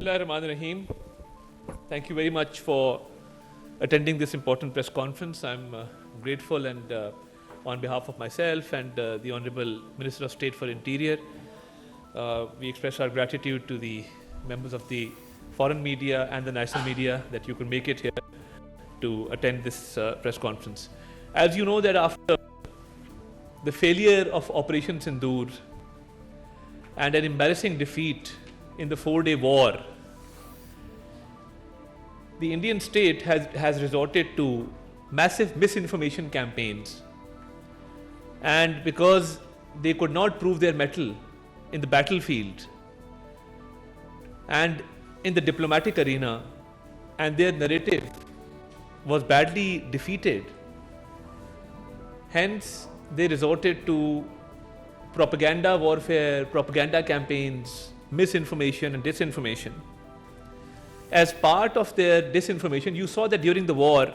Bismillahirrahmanirrahim. Thank you very much for attending this important press conference. I'm grateful and on behalf of myself and the Honorable Minister of State for Interior, we express our gratitude to the members of the foreign media and the national media that you could make it here to attend this press conference. As you know that after the failure of Operation Sindoor and an embarrassing defeat in the 4-day war, the Indian state has resorted to massive misinformation campaigns, and because they could not prove their mettle in the battlefield and in the diplomatic arena, and their narrative was badly defeated, hence they resorted to propaganda warfare, propaganda campaigns, misinformation and disinformation. As part of their disinformation, you saw that during the war,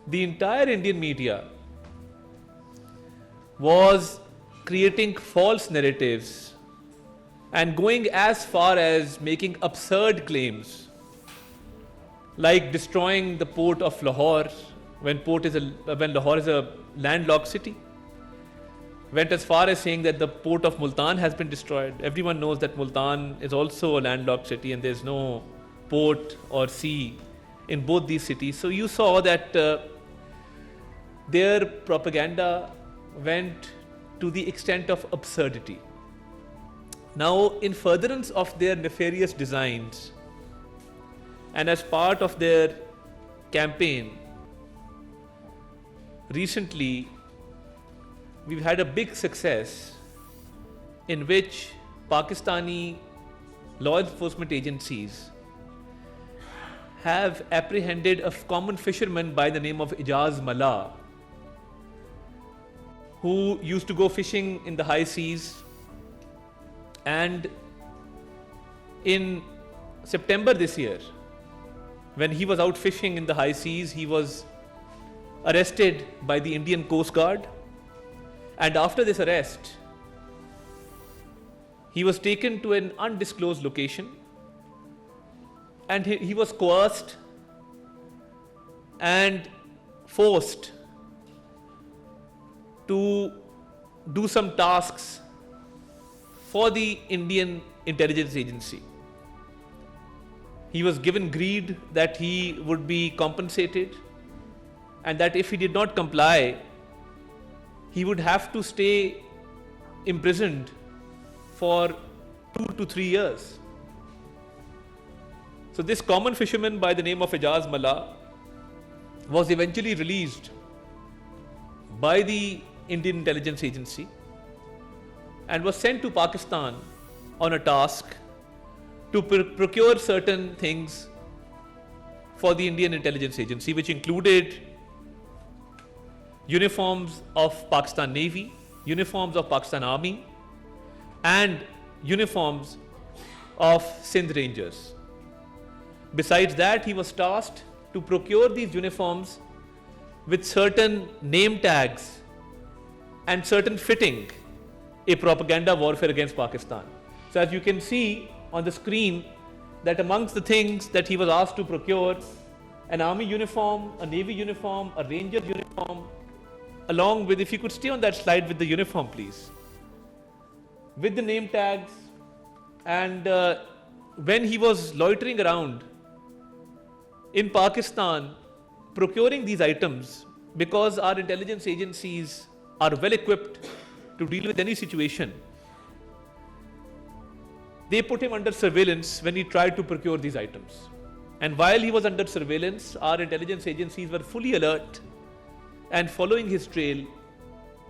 the entire Indian media was creating false narratives and going as far as making absurd claims, like destroying the port of Lahore when Lahore is a landlocked city. Went as far as saying that the port of Multan has been destroyed. Everyone knows that Multan is also a landlocked city and there's no port or sea in both these cities. So you saw that their propaganda went to the extent of absurdity. Now, in furtherance of their nefarious designs and as part of their campaign, recently we've had a big success in which Pakistani law enforcement agencies have apprehended a common fisherman by the name of Ijaz Mallah, who used to go fishing in the high seas, and in September this year, when he was out fishing in the high seas, he was arrested by the Indian Coast Guard. And after this arrest, he was taken to an undisclosed location and he was coerced and forced to do some tasks for the Indian intelligence agency. He was given greed that he would be compensated and that if he did not comply, he would have to stay imprisoned for 2 to 3 years. So this common fisherman by the name of Ijaz Mallah was eventually released by the Indian intelligence agency and was sent to Pakistan on a task to procure certain things for the Indian intelligence agency, which included uniforms of Pakistan Navy, uniforms of Pakistan Army, and uniforms of Sindh Rangers. Besides that, he was tasked to procure these uniforms with certain name tags and certain fitting, a propaganda warfare against Pakistan. So as you can see on the screen, that amongst the things that he was asked to procure, an army uniform, a navy uniform, a ranger uniform, along with, if you could stay on that slide with the uniform please, with the name tags. And when he was loitering around in Pakistan procuring these items, because our intelligence agencies are well equipped to deal with any situation, they put him under surveillance when he tried to procure these items. And while he was under surveillance, our intelligence agencies were fully alert and following his trail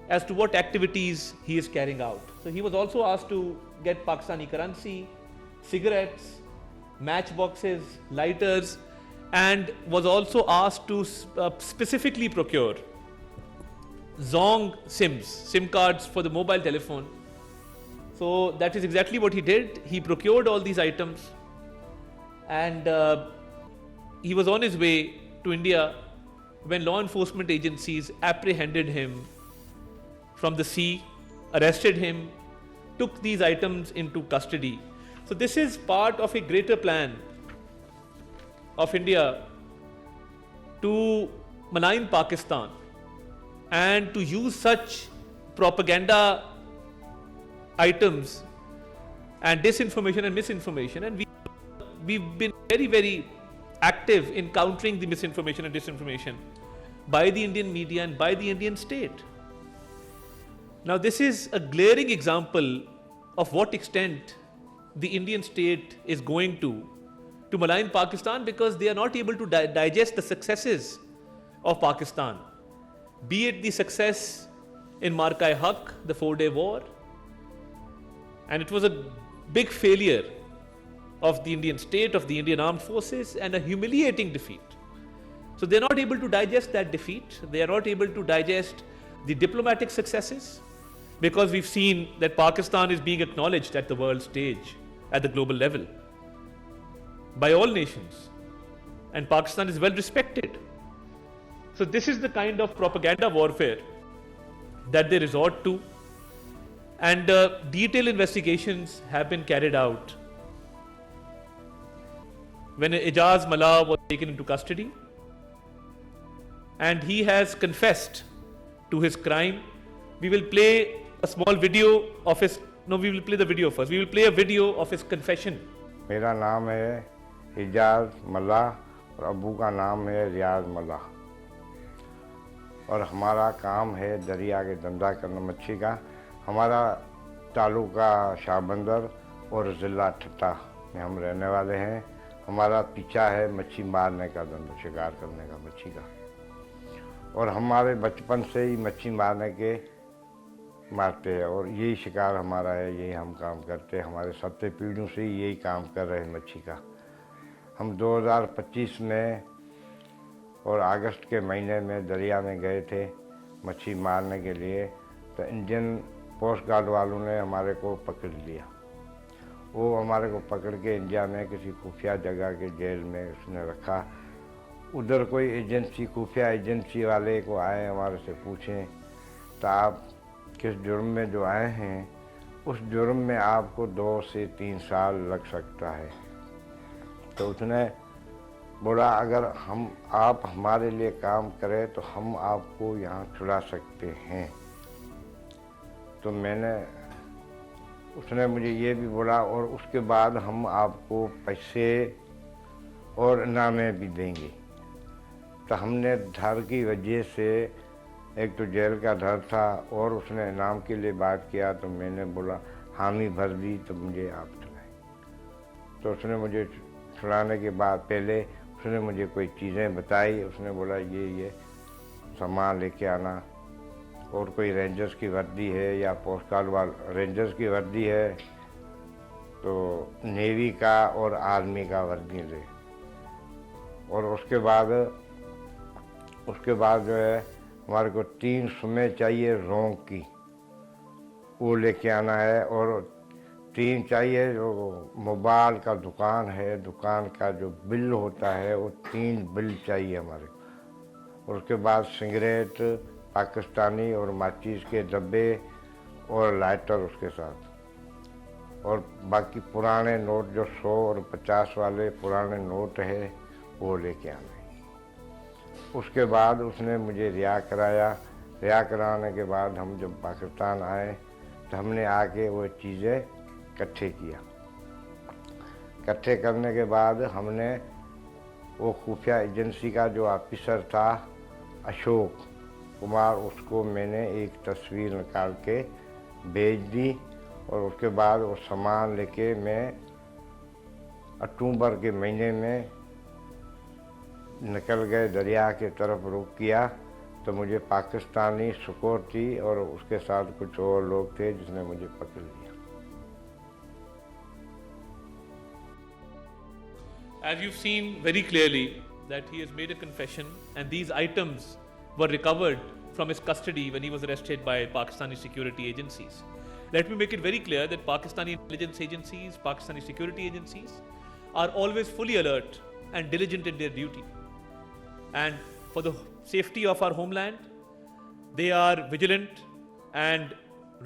as to what activities he is carrying out. So he was also asked to get Pakistani currency, cigarettes, matchboxes, lighters, and was also asked to specifically procure Zong SIM cards for the mobile telephone. So that is exactly what he did. He procured all these items and he was on his way to India when law enforcement agencies apprehended him from the sea, arrested him, took these items into custody. So this is part of a greater plan of India to malign Pakistan and to use such propaganda items and disinformation and misinformation, and we've been very, very active in countering the misinformation and disinformation by the Indian media and by the Indian state. Now this is a glaring example of what extent the Indian state is going to malign Pakistan, because they are not able to digest the successes of Pakistan, be it the success in Marka-e-Haq, the 4-day war, and it was a big failure of the Indian state, of the Indian armed forces, and a humiliating defeat. So they are not able to digest that defeat, they are not able to digest the diplomatic successes, because we've seen that Pakistan is being acknowledged at the world stage, at the global level, by all nations, and Pakistan is well respected. So this is the kind of propaganda warfare that they resort to, and detailed investigations have been carried out. When Ijaz Mallah was taken into custody, and he has confessed to his crime, we will play a small video of his, no, we will play the video first. We will play a video of his confession. मेरा नाम है इजाज़ मल्लाह और अब्बू का नाम है रियाज मल्लाह, और हमारा काम है दरिया के धंधा करना मच्छी का। हमारा तालुका शाहबंदर और ज़िला ठट्टा में हम रहने वाले हैं। हमारा पीछा है मच्छी मारने का धंधा, शिकार करने का मच्छी का, और हमारे बचपन से ही मच्छी मारने के मारते हैं, और यही शिकार हमारा है, यही हम काम करते हैं। हमारे सत्य पीढ़ियों से यही काम कर रहे हैं मच्छी का। हम 2025 में और अगस्त के महीने में दरिया में गए थे मच्छी मारने के लिए, तो इंडियन कोस्ट गार्ड वालों ने हमारे को पकड़ लिया। वो हमारे को पकड़ के इंडिया में किसी खुफिया जगह के जेल में उसने रखा। उधर कोई एजेंसी, खुफिया एजेंसी वाले को आए, हमारे से पूछें तो आप किस जुर्म में जो आए हैं, उस जुर्म में आपको 2 से 3 साल लग सकता है। तो उसने बोला अगर आप हमारे लिए काम करें तो हम आपको यहाँ छुड़ा सकते हैं। तो उसने मुझे ये भी बोला, और उसके बाद हम आपको पैसे और इनामे भी देंगे। तो हमने डर की वजह से, एक तो जेल का डर था और उसने इनाम के लिए बात किया, तो मैंने बोला हामी भर दी तो मुझे आप छुड़ाए। तो उसने मुझे छुड़ाने के बाद पहले उसने मुझे कोई चीज़ें बताई। उसने बोला ये सामान लेके आना, और कोई रेंजर्स की वर्दी है या पोस्ट गार्ड वाला रेंजर्स की वर्दी है तो नेवी का और आर्मी का वर्दी ले। और उसके बाद जो है हमारे को 3 सुमें चाहिए रोंग की, वो लेके आना है, और 3 चाहिए जो मोबाइल का दुकान है, दुकान का जो बिल होता है वो 3 बिल चाहिए हमारे को। और उसके बाद सिगरेट पाकिस्तानी और माचिस के डब्बे और लाइटर उसके साथ, और बाकी पुराने नोट जो 100 और 50 वाले पुराने नोट है वो लेके आने। उसके बाद उसने मुझे रिहा कराया। रिहा कराने के बाद हम जब पाकिस्तान आए तो हमने आके वो चीज़ें इकट्ठे किया। इकट्ठे करने के बाद हमने वो खुफिया एजेंसी का जो ऑफिसर था अशोक कुमार, उसको मैंने एक तस्वीर निकाल के भेज दी, और उसके बाद वो सामान लेके मैं अक्टूबर के महीने में निकल गए, दरिया के तरफ रुख किया। तो मुझे पाकिस्तानी सिक्योरिटी और उसके साथ कुछ और लोग थे जिसने मुझे पकड़ लिया। As you've seen very clearly that he has made a confession, and these items were recovered from his custody when he was arrested by Pakistani security agencies. Let me make it very clear that Pakistani intelligence agencies, Pakistani security agencies are always fully alert and diligent in their duty. And for the safety of our homeland, they are vigilant and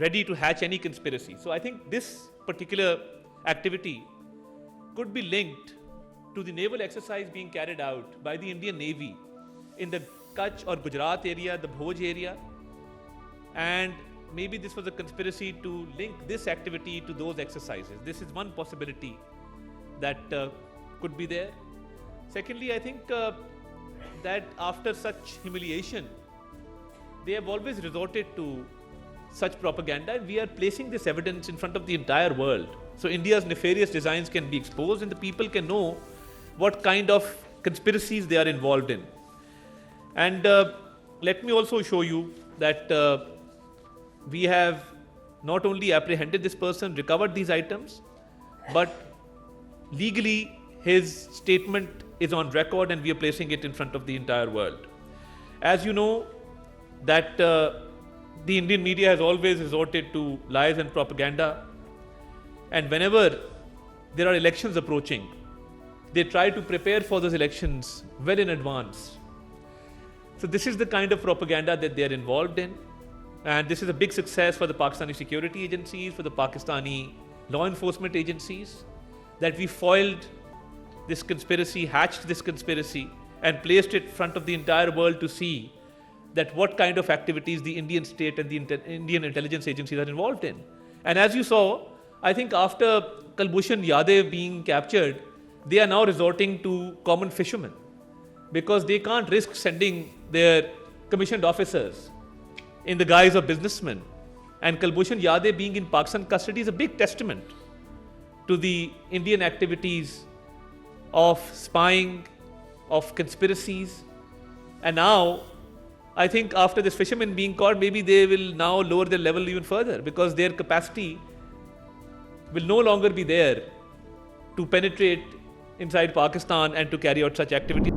ready to hatch any conspiracy. So I think this particular activity could be linked to the naval exercise being carried out by the Indian Navy in the Kutch or Gujarat area, the Bhoj area, and maybe this was a conspiracy to link this activity to those exercises. This is one possibility that could be there. Secondly, I think that after such humiliation, they have always resorted to such propaganda, and we are placing this evidence in front of the entire world. So India's nefarious designs can be exposed and the people can know what kind of conspiracies they are involved in. And let me also show you that we have not only apprehended this person, recovered these items, but legally his statement is on record and we are placing it in front of the entire world. As you know, that the Indian media has always resorted to lies and propaganda, and whenever there are elections approaching, they try to prepare for those elections well in advance. So this is the kind of propaganda that they are involved in, and this is a big success for the Pakistani security agencies, for the Pakistani law enforcement agencies, that we foiled this conspiracy, hatched this conspiracy, and placed it in front of the entire world to see that what kind of activities the Indian state and the Indian intelligence agencies are involved in. And as you saw, I think after Kulbhushan Yadav being captured, they are now resorting to common fishermen, because they can't risk sending their commissioned officers in the guise of businessmen. And Kulbhushan Yadav being in Pakistan custody is a big testament to the Indian activities of spying, of conspiracies. And now, I think after this fisherman being caught, maybe they will now lower their level even further, because their capacity will no longer be there to penetrate inside Pakistan and to carry out such activities.